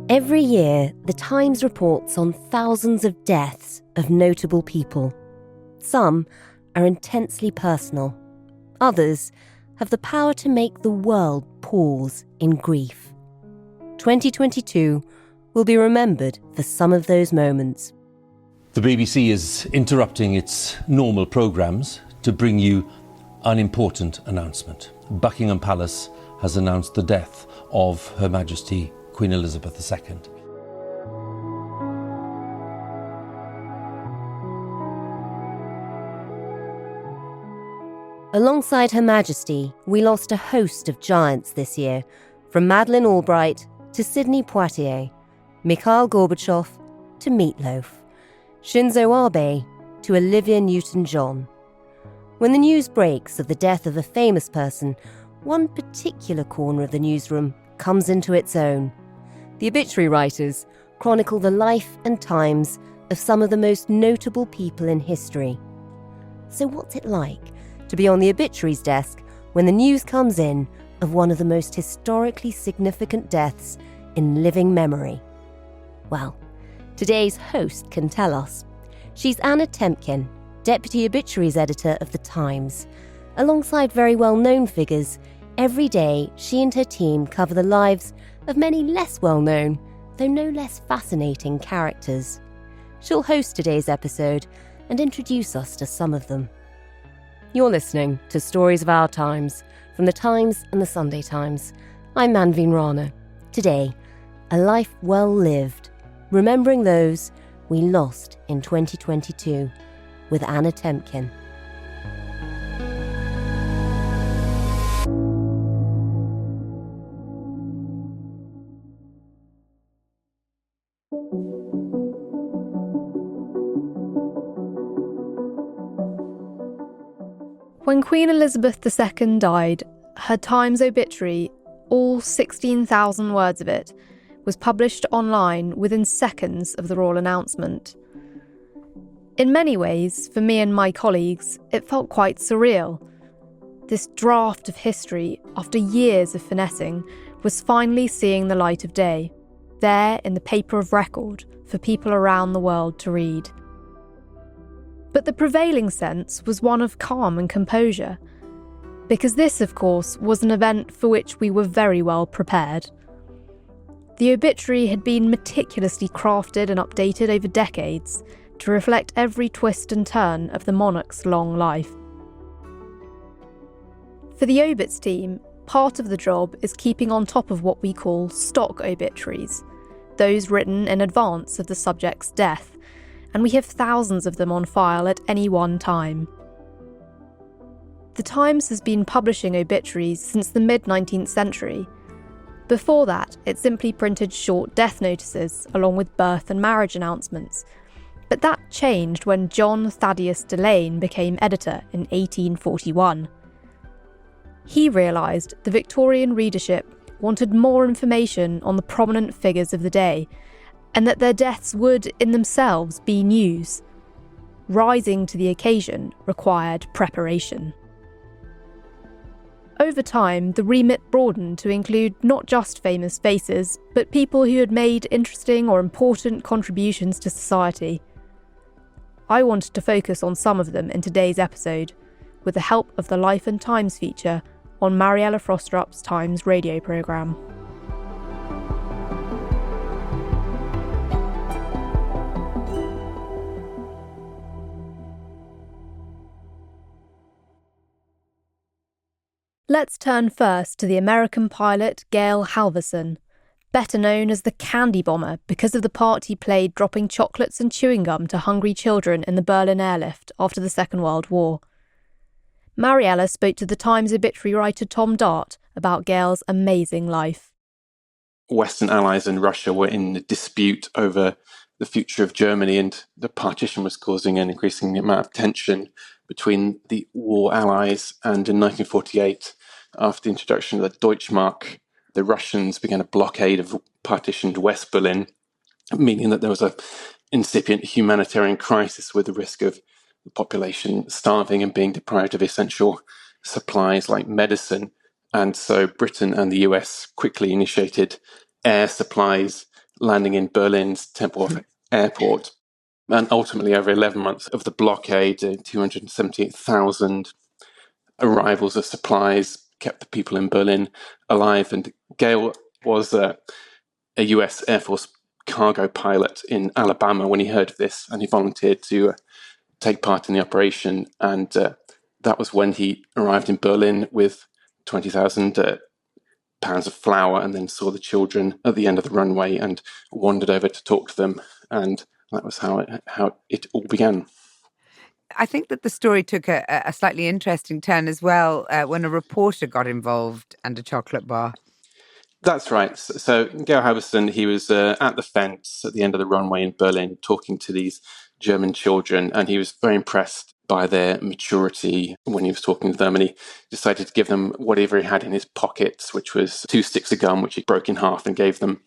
Every year, the Times reports on thousands of deaths of notable people. Some are intensely personal. Others have the power to make the world pause in grief. 2022 will be remembered for some of those moments. The BBC is interrupting its normal programmes to bring you an important announcement. Buckingham Palace has announced the death of Her Majesty Queen Elizabeth II. Alongside Her Majesty, we lost a host of giants this year, from Madeleine Albright to Sidney Poitier, Mikhail Gorbachev to Meatloaf, Shinzo Abe to Olivia Newton-John. When the news breaks of the death of a famous person, one particular corner of the newsroom comes into its own. The obituary writers chronicle the life and times of some of the most notable people in history. So what's it like to be on the obituaries desk when the news comes in of one of the most historically significant deaths in living memory? Well, today's host can tell us. She's Anna Temkin, Deputy Obituaries Editor of The Times. Alongside very well-known figures, every day she and her team cover the lives of many less well-known, though no less fascinating characters. She'll host today's episode and introduce us to some of them. You're listening to Stories of Our Times from The Times and The Sunday Times. I'm Manveen Rana. Today, a life well lived, remembering those we lost in 2022 with Anna Temkin. When Queen Elizabeth II died, her Times obituary, all 16,000 words of it, was published online within seconds of the royal announcement. In many ways, for me and my colleagues, it felt quite surreal. This draft of history, after years of finessing, was finally seeing the light of day, there in the paper of record for people around the world to read. But the prevailing sense was one of calm and composure, because this, of course, was an event for which we were very well prepared. The obituary had been meticulously crafted and updated over decades to reflect every twist and turn of the monarch's long life. For the Obits team, part of the job is keeping on top of what we call stock obituaries, those written in advance of the subject's death, and we have thousands of them on file at any one time. The Times has been publishing obituaries since the mid-19th century. Before that, it simply printed short death notices along with birth and marriage announcements. But that changed when John Thaddeus Delane became editor in 1841. He realised the Victorian readership wanted more information on the prominent figures of the day, and that their deaths would, in themselves, be news. Rising to the occasion required preparation. Over time, the remit broadened to include not just famous faces, but people who had made interesting or important contributions to society. I wanted to focus on some of them in today's episode, with the help of the Life and Times feature on Mariella Frostrup's Times radio programme. Let's turn first to the American pilot Gail Halvorsen, better known as the Candy Bomber because of the part he played dropping chocolates and chewing gum to hungry children in the Berlin airlift after the Second World War. Mariella spoke to the Times obituary writer Tom Dart about Gail's amazing life. Western allies and Russia were in a dispute over the future of Germany, and the partition was causing an increasing amount of tension between the war allies. And in 1948, after the introduction of the Deutschmark, the Russians began a blockade of partitioned West Berlin, meaning that there was an incipient humanitarian crisis with the risk of the population starving and being deprived of essential supplies like medicine. And so Britain and the US quickly initiated air supplies landing in Berlin's Tempelhof airport. And ultimately, over 11 months of the blockade, 278,000 arrivals of supplies kept the people in Berlin alive. And Gail was a US Air Force cargo pilot in Alabama when he heard of this, and he volunteered to take part in the operation. And that was when he arrived in Berlin with 20,000 pounds of flour, and then saw the children at the end of the runway and wandered over to talk to them. And that was how it all began. I think that the story took a slightly interesting turn as well when a reporter got involved and a chocolate bar. That's right. So Gail Halvorsen, he was at the fence at the end of the runway in Berlin talking to these German children, and he was very impressed by their maturity when he was talking to them, and he decided to give them whatever he had in his pockets, which was 2 sticks of gum, which he broke in half and gave them.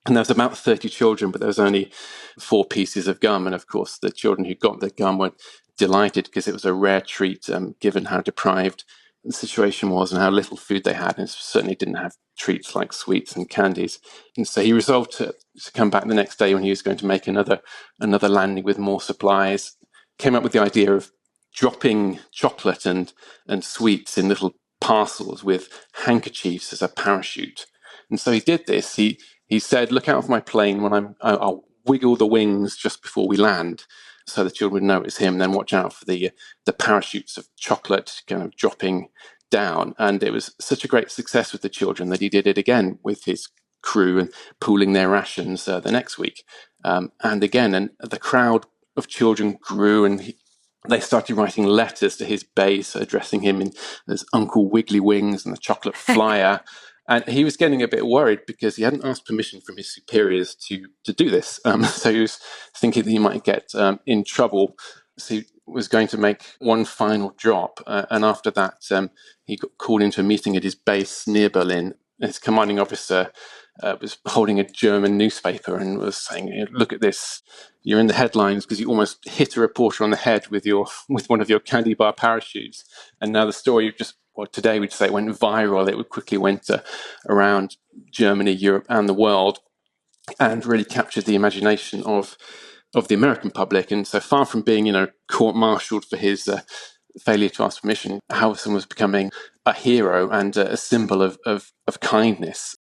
And there was about 30 children, but there was only 4 pieces of gum. And of course, the children who got the gum were delighted because it was a rare treat, given how deprived the situation was and how little food they had. And certainly didn't have treats like sweets and candies. And so he resolved to come back the next day when he was going to make another landing with more supplies. Came up with the idea of dropping chocolate and sweets in little parcels with handkerchiefs as a parachute. And so he did this. He said, "Look out for my plane when I'll wiggle the wings just before we land," so the children would know it's him. Then watch out for the parachutes of chocolate kind of dropping down. And it was such a great success with the children that he did it again with his crew and pooling their rations the next week. And the crowd of children grew, and they started writing letters to his base, addressing him as Uncle Wiggly Wings and the Chocolate Flyer. And he was getting a bit worried because he hadn't asked permission from his superiors to do this. So he was thinking that he might get in trouble. So he was going to make one final drop. And after that, he got called into a meeting at his base near Berlin. His commanding officer was holding a German newspaper and was saying, "Look at this. You're in the headlines because you almost hit a reporter on the head with one of your candy bar parachutes." And now the story today we'd say it went viral. It quickly went around Germany, Europe, and the world, and really captured the imagination of the American public. And so far from being, court-martialed for his failure to ask permission, Halvorsen was becoming a hero and a symbol of kindness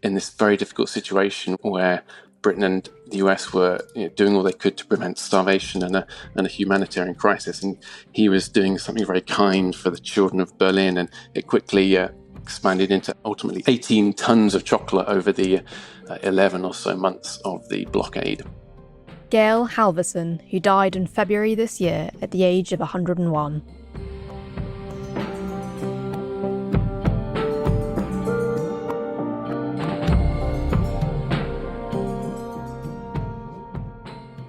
in this very difficult situation where Britain and the US were doing all they could to prevent starvation and a humanitarian crisis. And he was doing something very kind for the children of Berlin, and it quickly expanded into ultimately 18 tons of chocolate over the 11 or so months of the blockade. Gail Halvorsen, who died in February this year at the age of 101.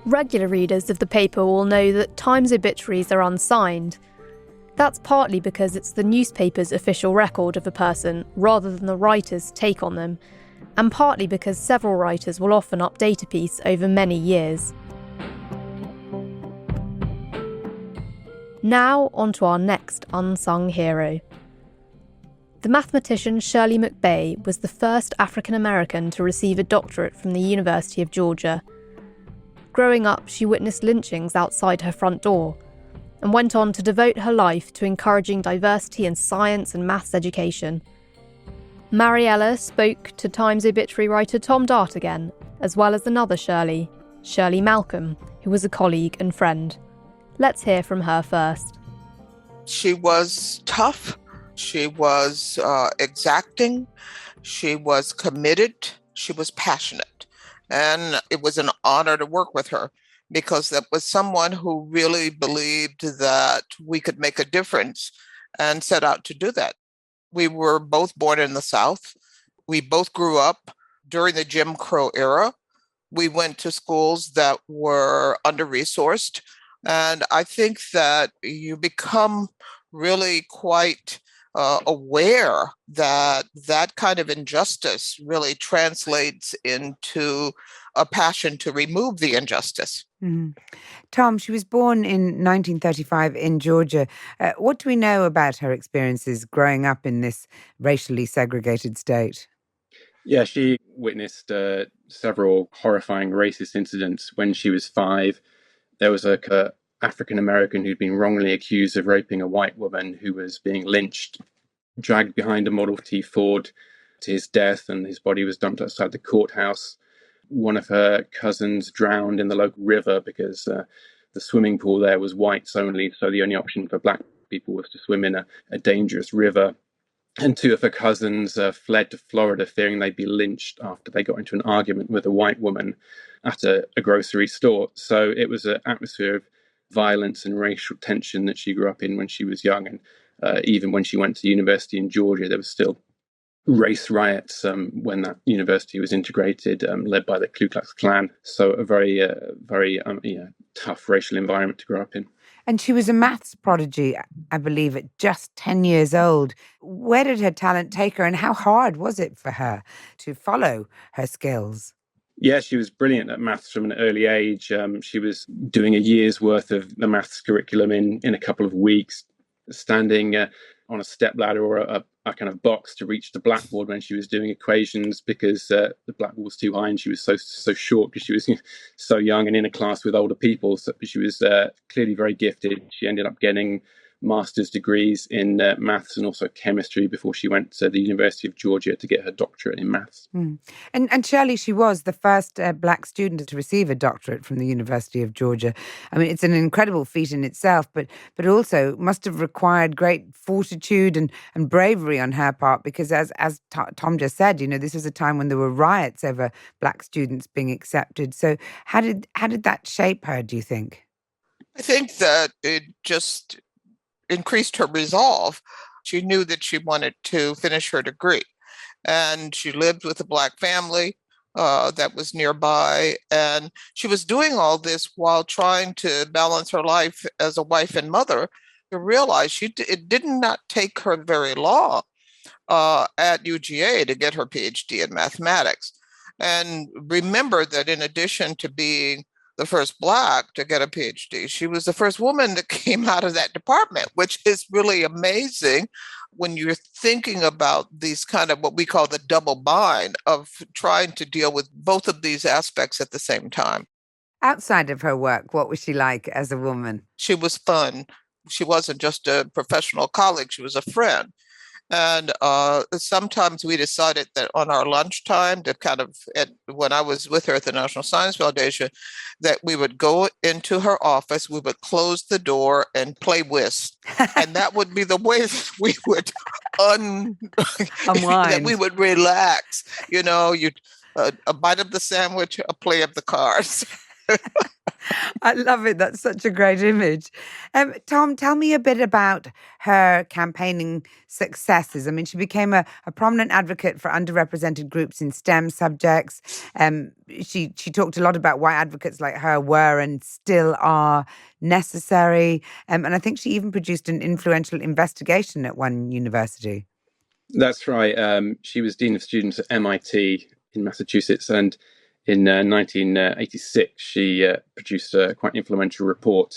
Regular readers of the paper will know that Times obituaries are unsigned. That's partly because it's the newspaper's official record of a person rather than the writer's take on them, and partly because several writers will often update a piece over many years. Now on to our next unsung hero. The mathematician Shirley McBay was the first African American to receive a doctorate from the University of Georgia. Growing up, she witnessed lynchings outside her front door and went on to devote her life to encouraging diversity in science and maths education. Mariella spoke to Times obituary writer Tom Dart again, as well as another Shirley Malcom, who was a colleague and friend. Let's hear from her first. She was tough. She was exacting. She was committed. She was passionate. And it was an honor to work with her because that was someone who really believed that we could make a difference and set out to do that. We were both born in the South. We both grew up during the Jim Crow era. We went to schools that were under-resourced. And I think that you become really quite aware that that kind of injustice really translates into a passion to remove the injustice. Mm. Tom, she was born in 1935 in Georgia. What do we know about her experiences growing up in this racially segregated state? Yeah, she witnessed several horrifying racist incidents. When she was 5, there was a African American who'd been wrongly accused of raping a white woman who was being lynched, dragged behind a Model T Ford to his death, and his body was dumped outside the courthouse. One of her cousins drowned in the local river because the swimming pool there was whites only, so the only option for black people was to swim in a dangerous river. And 2 of her cousins fled to Florida, fearing they'd be lynched after they got into an argument with a white woman at a grocery store. So it was an atmosphere of violence and racial tension that she grew up in when she was young. And even when she went to university in Georgia, there was still race riots when that university was integrated, led by the Ku Klux Klan. So a very tough racial environment to grow up in. And she was a maths prodigy, I believe, at just 10 years old. Where did her talent take her, and how hard was it for her to follow her skills? Yeah, she was brilliant at maths from an early age. She was doing a year's worth of the maths curriculum in a couple of weeks, standing on a stepladder or a kind of box to reach the blackboard when she was doing equations, because the blackboard was too high and she was so short because she was so young and in a class with older people. So she was clearly very gifted. She ended up getting master's degrees in maths and also chemistry before she went to the University of Georgia to get her doctorate in maths. And Shirley, she was the first black student to receive a doctorate from the University of Georgia. I mean, it's an incredible feat in itself, but also must have required great fortitude and bravery on her part, because as Tom just said, this was a time when there were riots over black students being accepted. So how did that shape her, do you think? I think that it just increased her resolve. She knew that she wanted to finish her degree, and she lived with a black family that was nearby, and she was doing all this while trying to balance her life as a wife and mother. To realize it did not take her very long at UGA to get her PhD in mathematics. And remember that in addition to being the first Black to get a PhD, she was the first woman that came out of that department, which is really amazing when you're thinking about these kind of what we call the double bind of trying to deal with both of these aspects at the same time. Outside of her work, what was she like as a woman? She was fun. She wasn't just a professional colleague, she was a friend. And sometimes we decided that on our lunchtime, to when I was with her at the National Science Foundation, that we would go into her office, we would close the door and play whist. And that would be the way that we would unwind. That we would relax. A bite of the sandwich, a play of the cards. I love it. That's such a great image. Tom, tell me a bit about her campaigning successes. I mean, she became a prominent advocate for underrepresented groups in STEM subjects. She talked a lot about why advocates like her were and still are necessary. And I think she even produced an influential investigation at one university. That's right. She was Dean of Students at MIT in Massachusetts, and in 1986, she produced a quite influential report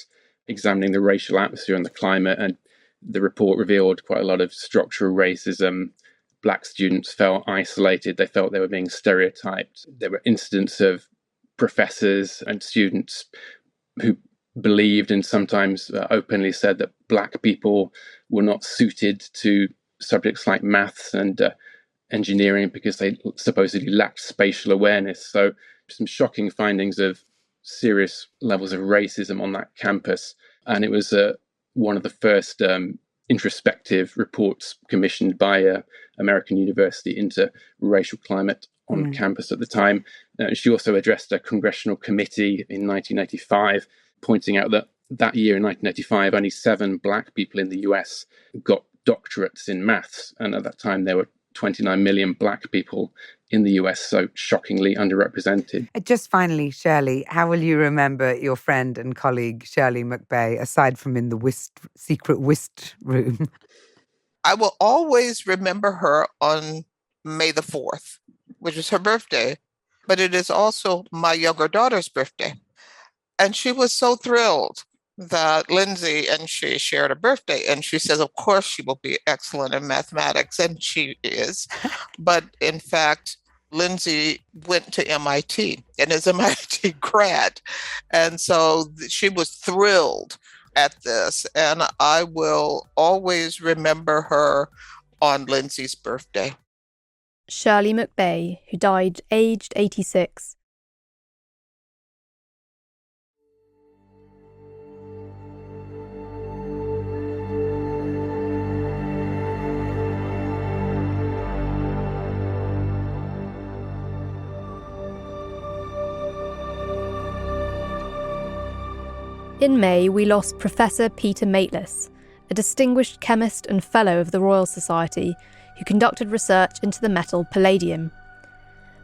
examining the racial atmosphere and the climate. And the report revealed quite a lot of structural racism. Black students felt isolated. They felt they were being stereotyped. There were incidents of professors and students who believed and sometimes openly said that Black people were not suited to subjects like maths and engineering because they supposedly lacked spatial awareness. So some shocking findings of serious levels of racism on that campus. And it was one of the first introspective reports commissioned by American University into racial climate on campus at the time. She also addressed a congressional committee in 1985, pointing out that year in 1985, only 7 Black people in the US got doctorates in maths. And at that time, there were 29 million Black people in the US, so shockingly underrepresented. Just finally, Shirley, how will you remember your friend and colleague, Shirley McBay, aside from in the secret whist room? I will always remember her on May the 4th, which is her birthday, but it is also my younger daughter's birthday. And she was so thrilled that Lindsay and she shared a birthday, and she says, of course, she will be excellent in mathematics, and she is. But in fact, Lindsay went to MIT and is MIT grad. And so she was thrilled at this. And I will always remember her on Lindsay's birthday. Shirley McBay, who died aged 86. In May, we lost Professor Peter Maitlis, a distinguished chemist and fellow of the Royal Society who conducted research into the metal palladium.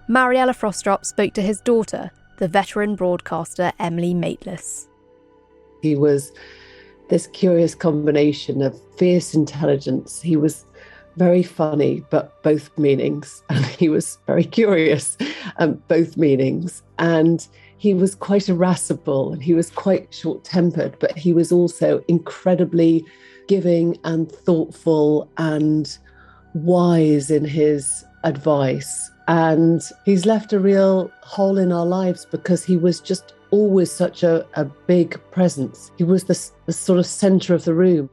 Mariella Frostrup spoke to his daughter, the veteran broadcaster Emily Maitlis. He was this curious combination of fierce intelligence. He was very funny, but both meanings. And he was very curious, both meanings. And he was quite irascible and he was quite short-tempered, but he was also incredibly giving and thoughtful and wise in his advice. And he's left a real hole in our lives because he was just always such a big presence. He was the sort of centre of the room.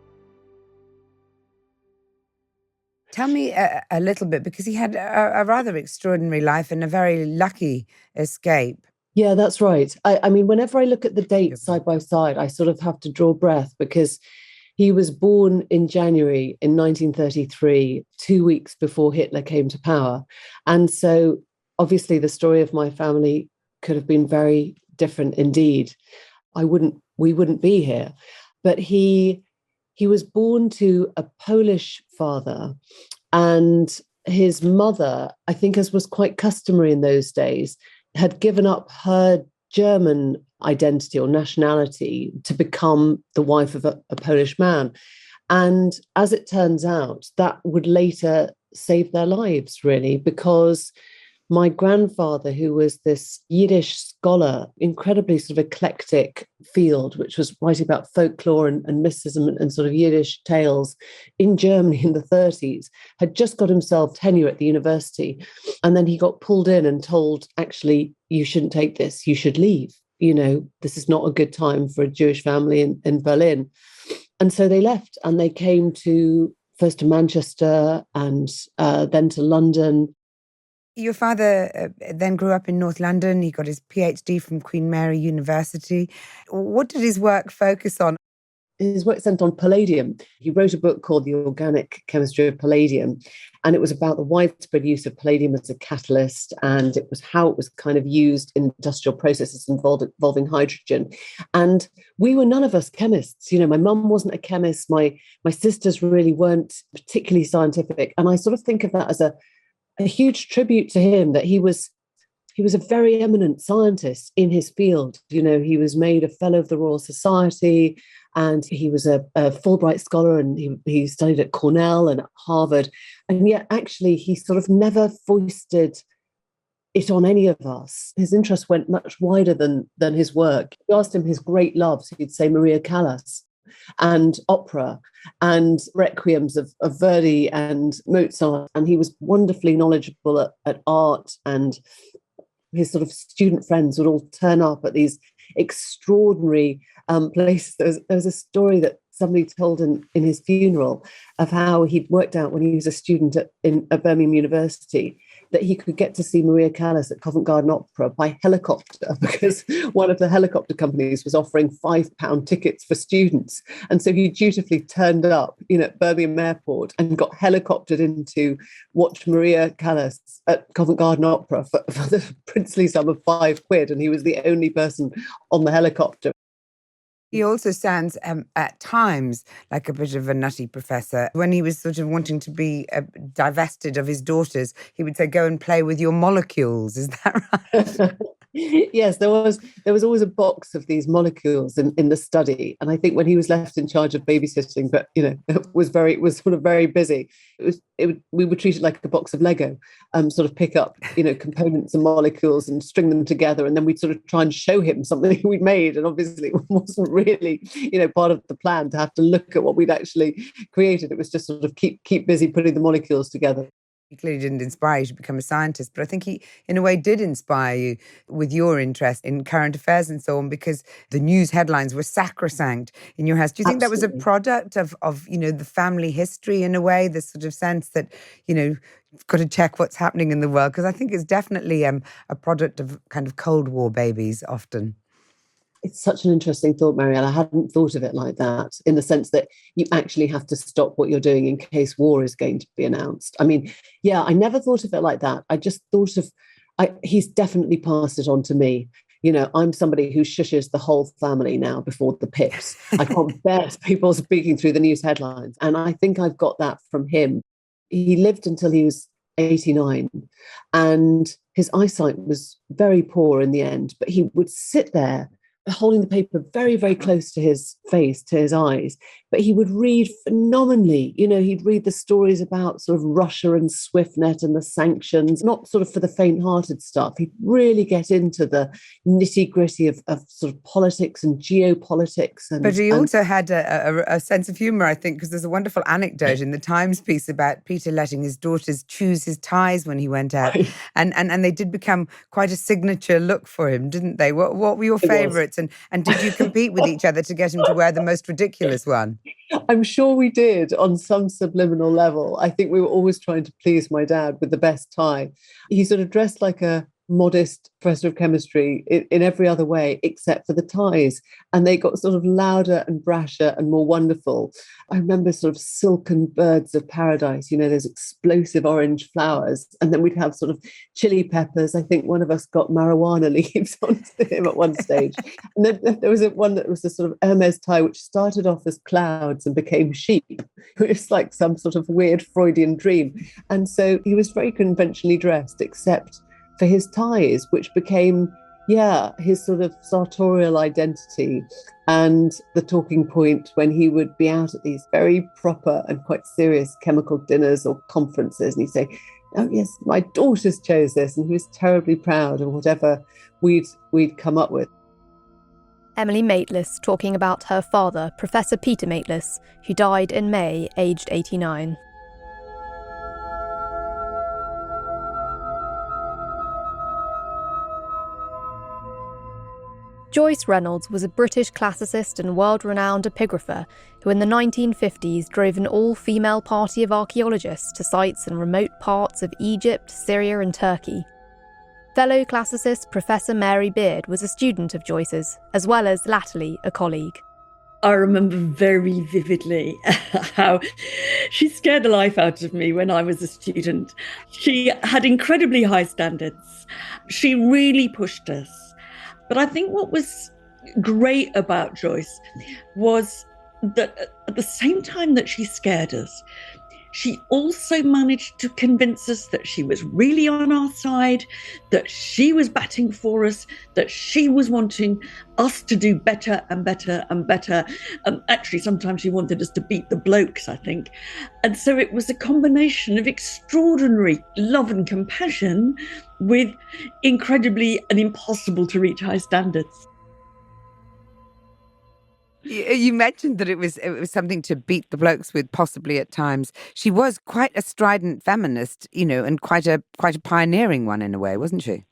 Tell me a little bit, because he had a rather extraordinary life and a very lucky escape. Yeah, that's right. I mean, whenever I look at the dates side by side, I sort of have to draw breath because he was born in January in 1933, 2 weeks before Hitler came to power. And so obviously the story of my family could have been very different indeed. We wouldn't be here. But he was born to a Polish father, and his mother, I think, as was quite customary in those days, had given up her German identity or nationality to become the wife of a Polish man. And as it turns out, that would later save their lives, really, because my grandfather, who was this Yiddish scholar, incredibly sort of eclectic field, which was writing about folklore and mysticism and sort of Yiddish tales in Germany in the 30s, had just got himself tenure at the university. And then he got pulled in and told, actually, you shouldn't take this, you should leave. You know, this is not a good time for a Jewish family in Berlin. And so they left and they came first to Manchester and then to London. Your father then grew up in North London. He got his PhD from Queen Mary University. What did his work focus on? His work centered on palladium. He wrote a book called The Organic Chemistry of Palladium, and it was about the widespread use of palladium as a catalyst, and it was how it was kind of used in industrial processes involving hydrogen. And we were none of us chemists. You know, my mum wasn't a chemist. My sisters really weren't particularly scientific. And I sort of think of that as a huge tribute to him, that he was a very eminent scientist in his field. You know, he was made a fellow of the Royal Society, and he was a Fulbright scholar, and he studied at Cornell and at Harvard. And yet, actually, he sort of never foisted it on any of us. His interest went much wider than his work. We asked him his great loves. He'd say Maria Callas and opera and requiems of Verdi and Mozart. And he was wonderfully knowledgeable at art, and his sort of student friends would all turn up at these extraordinary places. There was a story that somebody told in his funeral of how he'd worked out when he was a student at Birmingham University that he could get to see Maria Callas at Covent Garden Opera by helicopter, because one of the helicopter companies was offering £5 tickets for students. And so he dutifully turned up, at Birmingham Airport and got helicoptered in to watch Maria Callas at Covent Garden Opera for the princely sum of £5. And he was the only person on the helicopter. He also sounds at times like a bit of a nutty professor. When he was sort of wanting to be divested of his daughters, he would say, go and play with your molecules. Is that right? Yes, there was always a box of these molecules in the study. And I think when he was left in charge of babysitting, but, was sort of very busy, we would treat it like a box of Lego, sort of pick up, components and molecules and string them together. And then we'd sort of try and show him something we'd made. And obviously it wasn't really, part of the plan to have to look at what we'd actually created. It was just sort of keep busy putting the molecules together. He clearly didn't inspire you to become a scientist, but I think he, in a way, did inspire you with your interest in current affairs and so on, because the news headlines were sacrosanct in your house. Do you think that was a product of the family history in a way, this sort of sense that, you've got to check what's happening in the world? Because I think it's definitely a product of kind of Cold War babies often. It's such an interesting thought, Mariella. I hadn't thought of it like that, in the sense that you actually have to stop what you're doing in case war is going to be announced. I mean, yeah, I never thought of it like that. I just thought of, he's definitely passed it on to me. I'm somebody who shushes the whole family now before the pips. I can't bear people speaking through the news headlines. And I think I've got that from him. He lived until he was 89, and his eyesight was very poor in the end, but he would sit there holding the paper very, very close to his face, to his eyes. But he would read phenomenally. He'd read the stories about sort of Russia and SwiftNet and the sanctions, not sort of for the faint-hearted stuff. He'd really get into the nitty-gritty of sort of politics and geopolitics. But he also had a sense of humour, I think, because there's a wonderful anecdote in the Times piece about Peter letting his daughters choose his ties when he went out. Right. And they did become quite a signature look for him, didn't they? What were your favourites? And did you compete with each other to get him to wear the most ridiculous one? I'm sure we did on some subliminal level. I think we were always trying to please my dad with the best tie. He sort of dressed like a modest professor of chemistry in every other way except for the ties, and they got sort of louder and brasher and more wonderful. I remember sort of silken birds of paradise, those explosive orange flowers, and then we'd have sort of chili peppers. I think one of us got marijuana leaves onto him at one stage. And then there was one that was a sort of Hermes tie which started off as clouds and became sheep. It was like some sort of weird Freudian dream. And so he was very conventionally dressed, except for his ties, which became, his sort of sartorial identity and the talking point when he would be out at these very proper and quite serious chemical dinners or conferences. And he'd say, "Oh yes, my daughters chose this," and he was terribly proud of whatever we'd come up with. Emily Maitlis talking about her father, Professor Peter Maitlis, who died in May, aged 89. Joyce Reynolds was a British classicist and world-renowned epigrapher who in the 1950s drove an all-female party of archaeologists to sites in remote parts of Egypt, Syria and Turkey. Fellow classicist Professor Mary Beard was a student of Joyce's, as well as latterly a colleague. I remember very vividly how she scared the life out of me when I was a student. She had incredibly high standards. She really pushed us. But I think what was great about Joyce was that at the same time that she scared us, she also managed to convince us that she was really on our side, that she was batting for us, that she was wanting us to do better and better and better. Actually, sometimes she wanted us to beat the blokes, I think. And so it was a combination of extraordinary love and compassion with incredibly and impossible to reach high standards. You mentioned that it was something to beat the blokes with, possibly at times. She was quite a strident feminist, and quite a pioneering one in a way, wasn't she?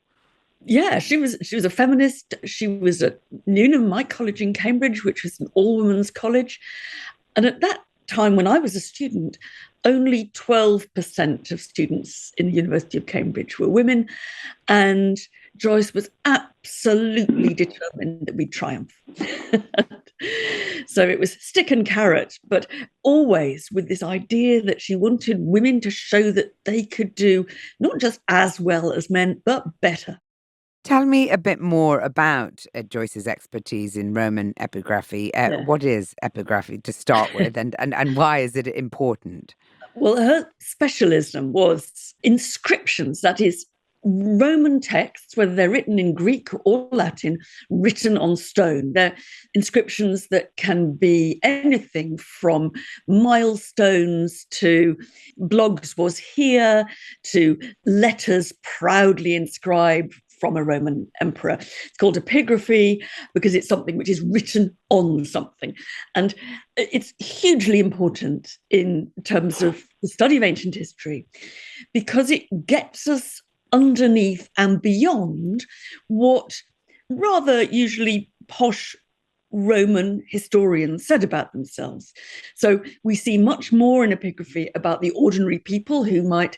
Yeah, she was a feminist. She was at Newnham, my college in Cambridge, which was an all-women's college. And at that time, when I was a student, only 12% of students in the University of Cambridge were women. And Joyce was absolutely determined that we'd triumph. So it was stick and carrot, but always with this idea that she wanted women to show that they could do not just as well as men, but better. Tell me a bit more about Joyce's expertise in Roman epigraphy. What is epigraphy to start with, and why is it important? Well, her specialism was inscriptions, that is, Roman texts, whether they're written in Greek or Latin, written on stone. They're inscriptions that can be anything from milestones to blogs was here, to letters proudly inscribed from a Roman emperor. It's called epigraphy because it's something which is written on something. And it's hugely important in terms of the study of ancient history because it gets us underneath and beyond what rather usually posh Roman historians said about themselves. So we see much more in epigraphy about the ordinary people who might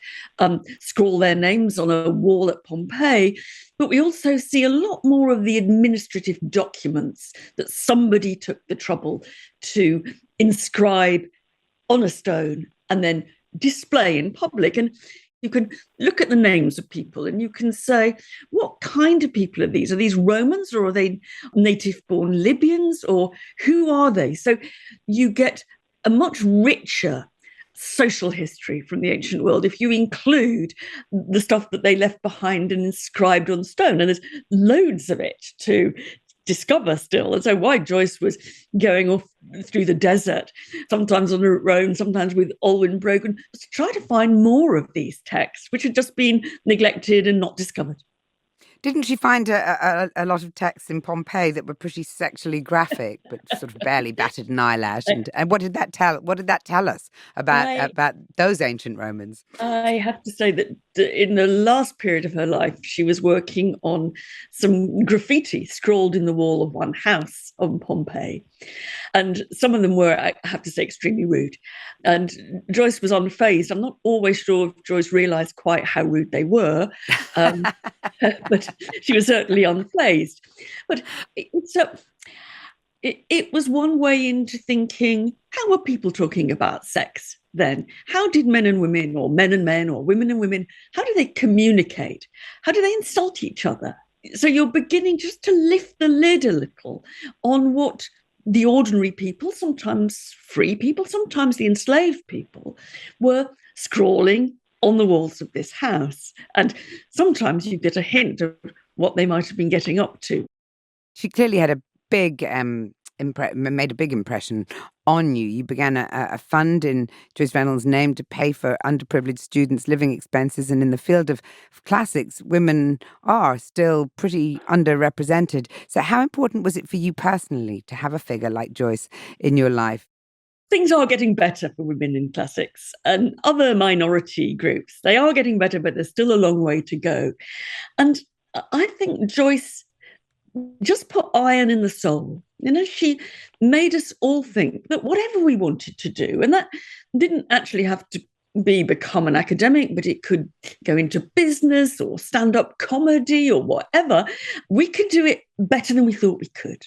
scrawl their names on a wall at Pompeii, but we also see a lot more of the administrative documents that somebody took the trouble to inscribe on a stone and then display in public. And you can look at the names of people and you can say, what kind of people are these? Are these Romans or are they native-born Libyans or who are they? So you get a much richer social history from the ancient world if you include the stuff that they left behind and inscribed on stone. And there's loads of it to discover still. And so why Joyce was going off through the desert, sometimes on her own, sometimes with Olwen Brogan, was to try to find more of these texts, which had just been neglected and not discovered. Didn't she find a lot of texts in Pompeii that were pretty sexually graphic, but sort of barely batted an eyelash? And what did that tell? What did that tell us about those ancient Romans? I have to say that in the last period of her life, she was working on some graffiti scrawled in the wall of one house on Pompeii. And some of them were, I have to say, extremely rude. And Joyce was unfazed. I'm not always sure if Joyce realised quite how rude they were, but she was certainly unfazed. But it was one way into thinking, how were people talking about sex then? How did men and women, or men and men, or women and women, how do they communicate? How do they insult each other? So you're beginning just to lift the lid a little on what the ordinary people, sometimes free people, sometimes the enslaved people, were scrawling on the walls of this house. And sometimes you get a hint of what they might have been getting up to. She clearly had a big made a big impression on you. You began a fund in Joyce Reynolds' name to pay for underprivileged students' living expenses, and in the field of classics, women are still pretty underrepresented. So how important was it for you personally to have a figure like Joyce in your life? Things are getting better for women in classics and other minority groups. They are getting better, but there's still a long way to go. And I think Joyce just put iron in the soul. You know, she made us all think that whatever we wanted to do, and that didn't actually have to become an academic, but it could go into business or stand-up comedy or whatever, we could do it better than we thought we could.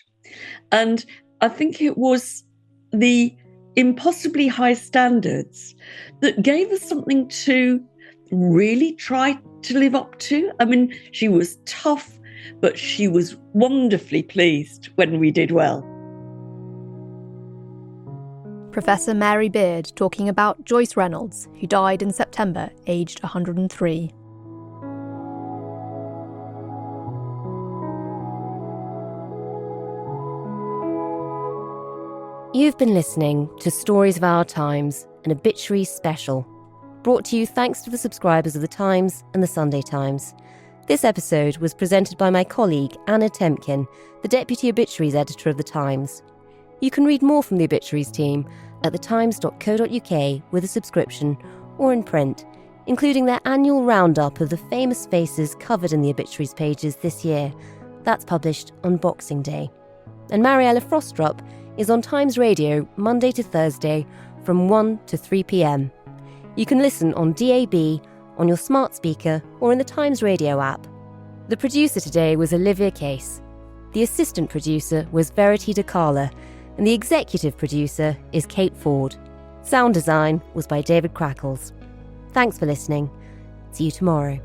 And I think it was the impossibly high standards that gave us something to really try to live up to. I mean, she was tough, but she was wonderfully pleased when we did well. Professor Mary Beard talking about Joyce Reynolds, who died in September, aged 103. You've been listening to Stories of Our Times, an Obituaries special, brought to you thanks to the subscribers of The Times and The Sunday Times. This episode was presented by my colleague Anna Temkin, the Deputy Obituaries Editor of The Times. You can read more from the Obituaries team at thetimes.co.uk with a subscription or in print, including their annual roundup of the famous faces covered in the Obituaries pages this year. That's published on Boxing Day. And Mariella Frostrup is on Times Radio Monday to Thursday from 1 to 3 p.m. You can listen on DAB, on your smart speaker, or in the Times Radio app. The producer today was Olivia Case. The assistant producer was Verity DeCarla, and the executive producer is Kate Ford. Sound design was by David Crackles. Thanks for listening. See you tomorrow.